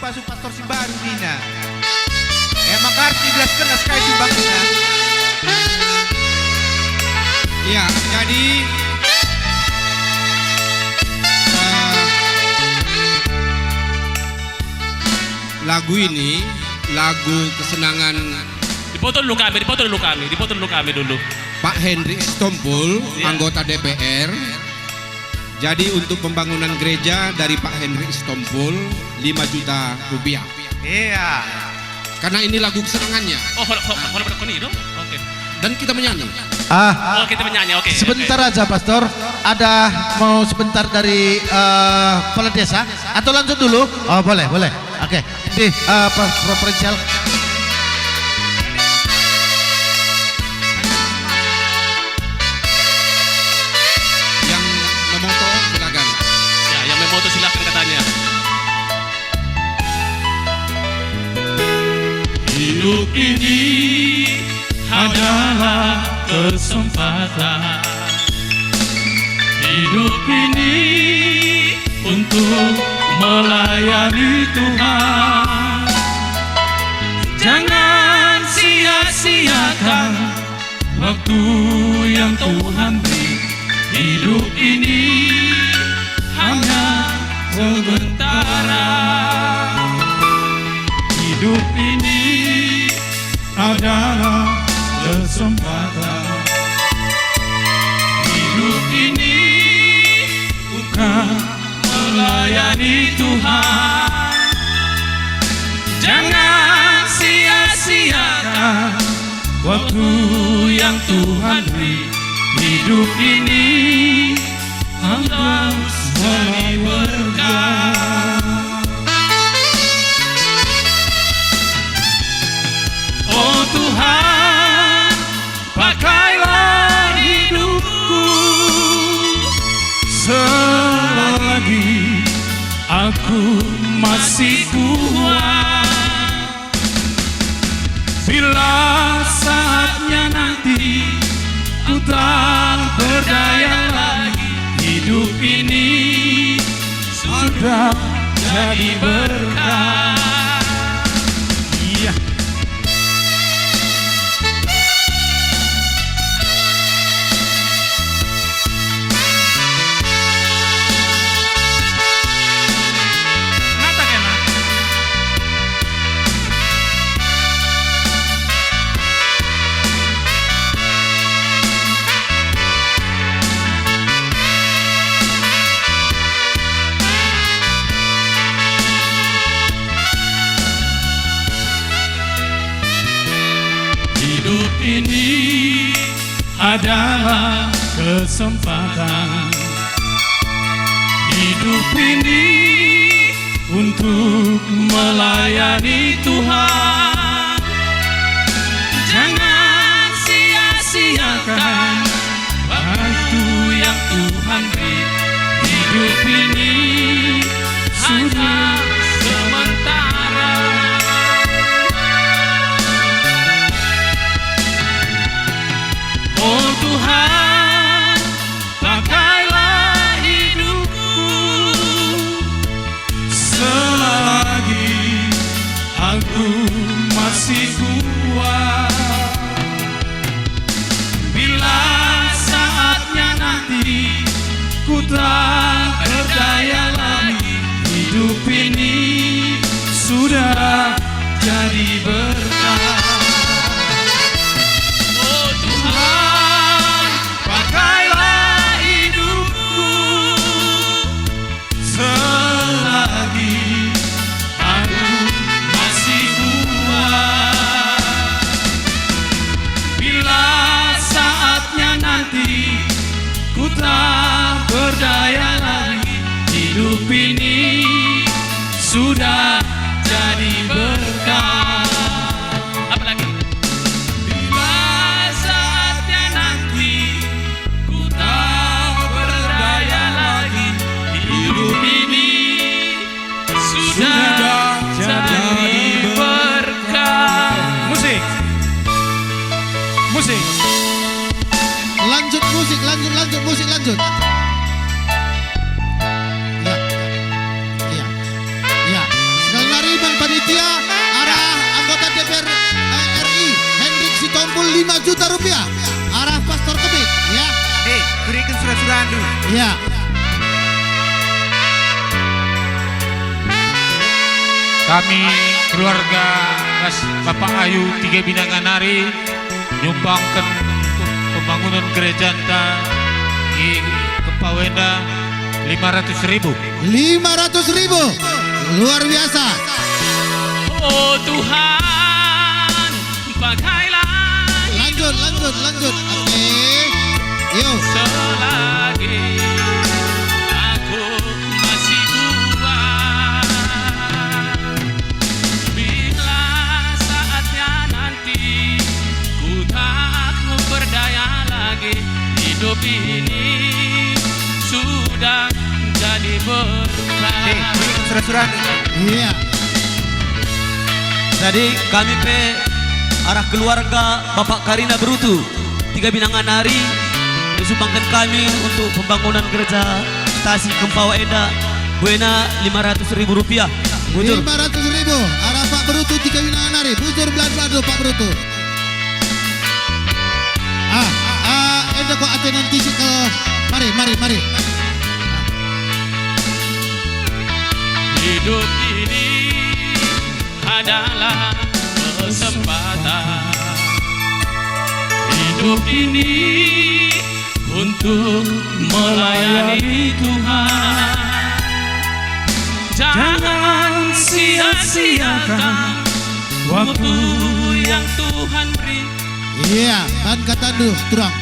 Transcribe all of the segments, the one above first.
pasu pastor si baru dina. Maka harus dijelaskan sekali sumbangnya. Iya, jadi lagu ini lagu kesenangan. Dipoto dulu kami dulu. Pak Hendrik Stompul, Ya. anggota DPR. Jadi untuk pembangunan gereja dari Pak Hendrik Stompul 5 juta rupiah. Iya. Karena ini lagu kesenangannya. Oh, ini dong. Oke. Dan kita menyanyi. Oh, kita menyanyi. Oke. Sebentar aja Pastor, ada mau sebentar dari kepala desa atau lanjut dulu? Oh boleh. Oke, ini provinsial. Yang memoto silakan. Ya, yang memoto silakan katanya. Hidup ini adalah kesempatan. Hidup ini untuk melayani Tuhan. Jangan sia-siakan waktu yang Tuhan beri. Hidup ini hanya sementara. Hidup ini adalah kesempatan. Hidup ini bukan melayani Tuhan. Jangan sia-siakan waktu yang Tuhan beri. Hidup ini harus jadi berkah. Oh Tuhan, pakailah hidupku selagi aku masih kuat. Bila saatnya nanti ku tak berdaya lagi, hidup ini sudah jadi berkah. Iya. Hidup ini adalah kesempatan. Hidup ini untuk melayani Tuhan. Jangan sia-siakan waktu yang Tuhan beri. Hidup ini sudah sementara. Oh Tuhan, pakailah hidupku selagi aku masih kuat. Bila saatnya nanti ku tak berdaya lagi, hidup ini sudah jadi berkah. Oh Tuhan, pakailah hidupku selagi aku masih kuat. Bila saatnya nanti ku tak berdaya lagi, hidup ini sudah jadi berkah. juta rupiah. Arah Pastor Kebit. Ya. Berikan surat-surat dulu. Ya. Kami keluarga Mas Bapak Ayu Tiga Binanganari nyumbangkan untuk pembangunan gereja di Kepawenda 500.000. 500.000. Luar biasa. Oh Tuhan, pakailah Lanjut. Oke. Yuk. selagi aku masih kuat. Bila saatnya nanti ku tak berdaya lagi, hidup ini sudah jadi berkah. Berikan surat-surat dulu. Iya. Jadi kami arah keluarga Bapak Karina Berutu Tiga Binanganari disumbangkan kami untuk pembangunan gereja stasi Kepawenda Buena 500.000 rupiah. Bujur. 500.000. Arah Pak Berutu Tiga Binanganari. Bujur belan-belan Pak Berutu. Enda kok ada nanti ke mari. Hidup ini adalah kesempatan. Hidup ini untuk melayani Tuhan. Jangan sia-siakan waktu yang Tuhan beri. Iya, kan kata dulu, terang.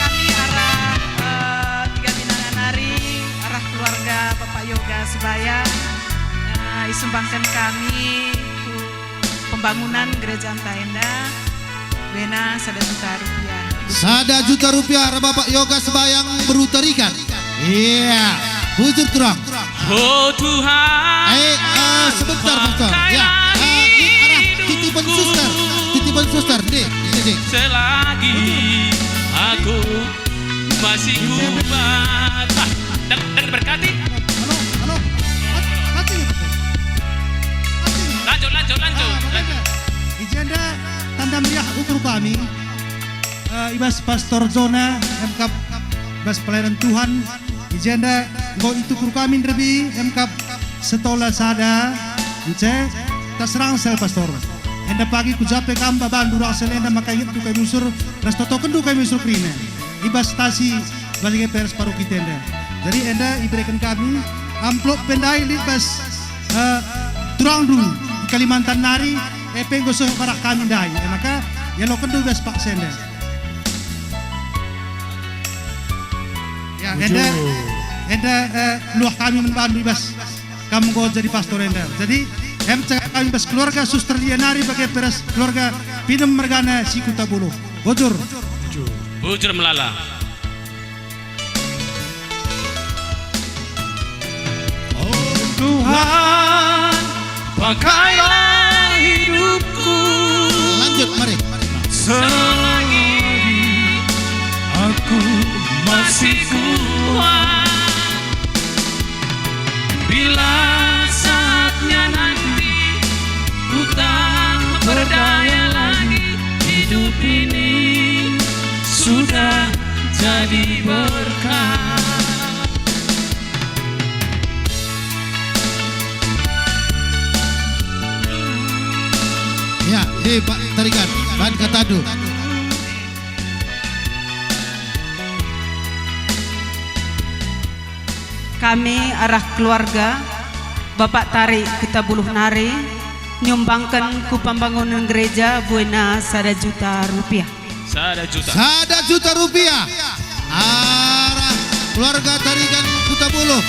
Kami arah Tiga Binanganari, arah keluarga Bapak Yoga Sebaya, disumbangkan kami pembangunan gereja Taenda Buena 1 juta rupiah. 1 juta rupiah arah Bapak Yoga Sebayang berutarikan. Iya, bujur terang. Oh Tuhan, Sebentar Pastor. Ya, ini arah titipan suster. Nih. selagi aku masih kuat. Dan berkati. Halo. Lanjut. Ijanda tanda meriah ukur kami Ibas Pastor Zona MK Ibas Pelayanan Tuhan Ijanda go itu kur kami lebih MK Setola Sada Nce tasrang sel pastor enda pagi ku jape kamba bandu rasel enda makai tu kai musur resto token du kai musur krine Ibas stasi bagi pers paru kita enda jadi enda iberikan kami amplop pendai libas turang dulu di Kalimantan Nari penggo so barak kami dai maka ya lo kendu bes pak sende ya enda luah kami membantu bas kamu go jadi pastor enda jadi kami bas keluarga suster Nari bagi peres keluarga Pinem Mergana Sikuta Bulu bujur melala. Tuhan, pakailah hidupku Lanjut, mari. selagi aku masih kuat. Bila saatnya nanti ku tak berdaya lagi, hidup ini sudah jadi berkah. Ya, di Pak tarikan, ban katadu. Kami arah keluarga Bapak Tarik Kitabuluh Nari nyumbangkan ku pembangunan gereja Buena 1 juta rupiah. 1 juta. 1 juta rupiah. Arah keluarga tarikan Kuta Buluh.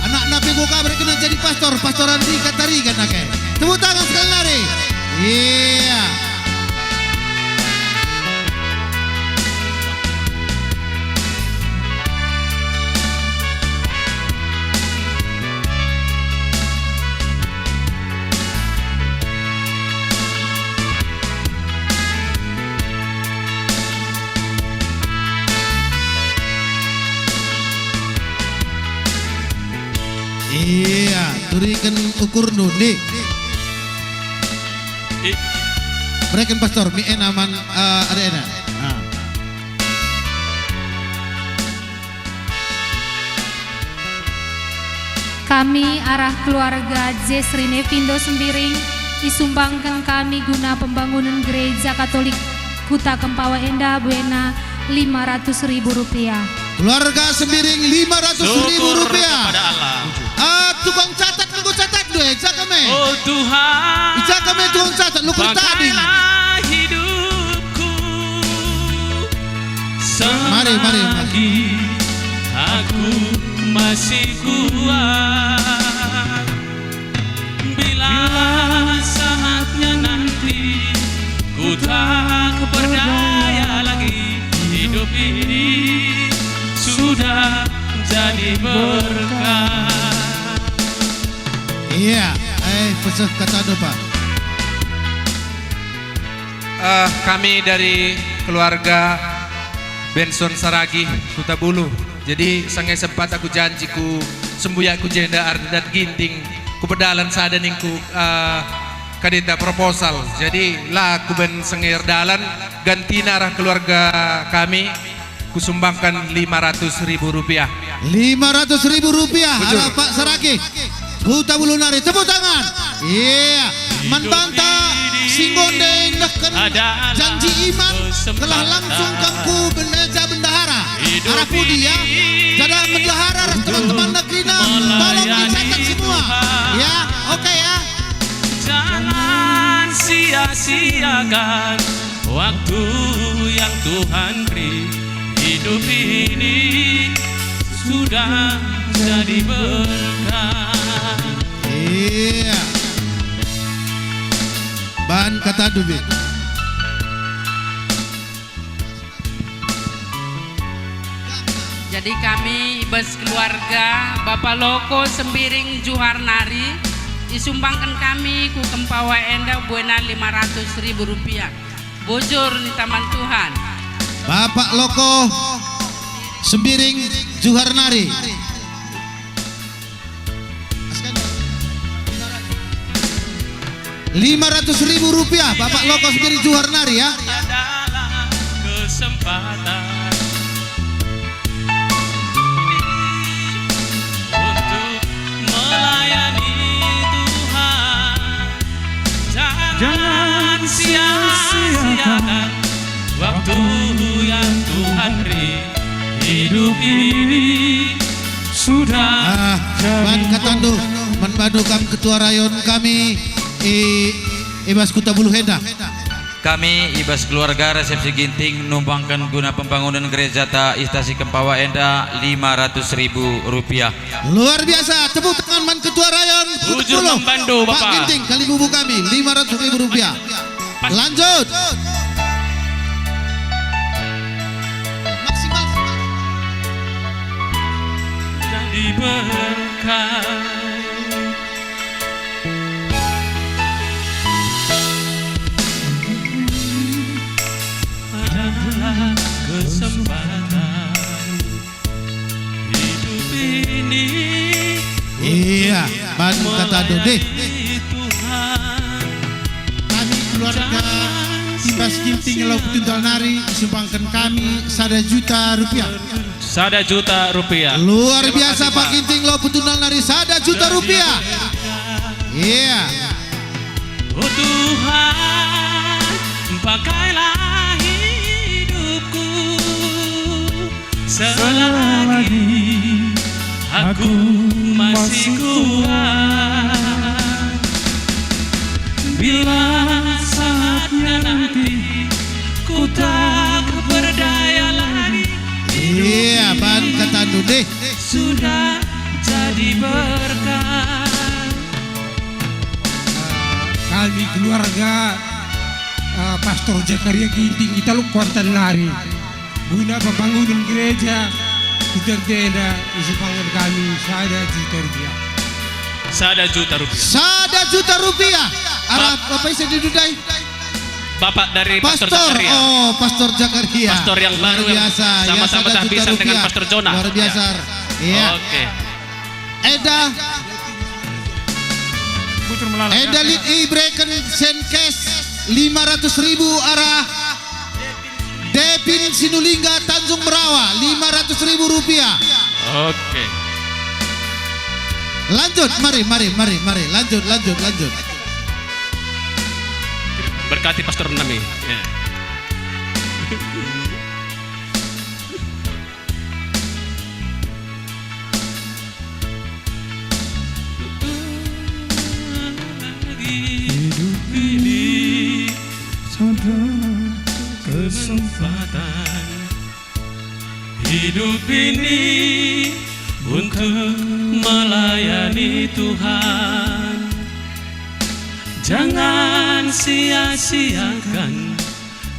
Anak napi buka kena jadi pastoran di tarikan nake. Tepuk tangan sekali lari. Iya. Iya. turikan ukur nundi. Berikan pastor mi enaman ada enak. Kami arah keluarga Jesri Nevindo Sembiring disumbangkan kami guna pembangunan gereja Katolik Kuta Kempawa Endah Buena Rp500.000. Keluarga Sembiring Rp500.000. kepada Allah. Tukang catat lu catat dua, kami. Oh Tuhan, Kami tukang catat lu tadi. pakailah hidupku Mari. selagi aku masih kuat. Bila saatnya nanti ku tak berdaya lagi, hidup ini sudah jadi berkah. Iya, pesan kata doa. Kami dari keluarga Benson Saragi Kuta Bulu. Jadi sangai sempat aku janji ku sembuya ku jenda ardat ginting ku pedalan sadaning ku kadita proposal. Jadi lah ku ben sengir dalan ganti narah keluarga kami ku sumbangkan Rp500.000. Rp500.000 harap Pak Saragi Kuta Bulu Nari, tepuk tangan. Iya, manbanta singgondeng nahkan janji iman telah langsung kangku beneja bendahara. Harapu dia jadi bendahara teman-teman negrina tolong dicatat semua. Ya, oke ya. Jangan sia-siakan waktu yang Tuhan beri. Hidup ini sudah jadi berkah. Iya. Ban kata dubi. Jadi kami ibas keluarga Bapak Loko Sembiring Juharnari disumbangkan kami ku Kempawa Endah Buena Rp500.000. Bojor ni taman Tuhan. Bapak Loko Sembiring Juharnari. Rp500.000 Bapak Loko Sembiring Juharnari ya. Adalah kesempatan untuk melayani Tuhan. Jangan sia-siakan waktu yang Tuhan beri. Hidup ini sudah Ban katandu manbadu kam ketua rayon kami Ibas Kuta Bulu Endah. Kami ibas keluarga resepsi ginting numpangkan guna pembangunan gereja ta Istasi Kempawa Endah Rp500.000. Luar biasa, tepuk tangan man ketua rayon Kuta Bujur Bulu membantu, Pak Bapak. Ginting kali bubu kami Rp500.000. Lanjut. Maksimal. jadi berkah. Adalah kesempatan hidup ini. Iya, ban katandu deh. Tuhan, Kami keluarga Ibas Ginting Laut Tunggal Nari disumbangkan kami Rp1 juta. Rp1 juta. Luar biasa Pak Ginting lo Tunggal Nari Rp1 juta. Iya. Oh Tuhan, pakailah hidupku selagi aku masih kuat. Bila saatnya nanti ku tak berdaya lagi, Iya, ban katandu deh. sudah jadi berkah. Kami keluarga Pastor Zakaria Ginting Italuk Kuartan Nari guna pembangunan gereja Kuta Endah disumbangkan kami Rp1 juta. Rp1 juta. Arab apa isi didudai? Bapak dari Pastor Pastor, Zakaria. oh Pastor Zakaria. Pastor yang baru Luar yang biasa. sama-sama Rp1 tahbisan dengan juta. Pastor Jonah. Luar biasa. Iya. Oke. Eda Endalit Ibreken Senkes 500.000 arah Depin Sinulingga Tanjung Merawa 500.000 rupiah. Oke. Lanjut, mari, lanjut. Berkati Pastor Nami. Ya. Hidup ini kesempatan, hidup ini untuk melayani Tuhan. Jangan sia-siakan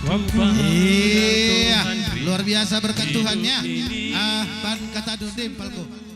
waktu. Iya, luar biasa berkat Tuhannya. Pan kata Dudim Palko.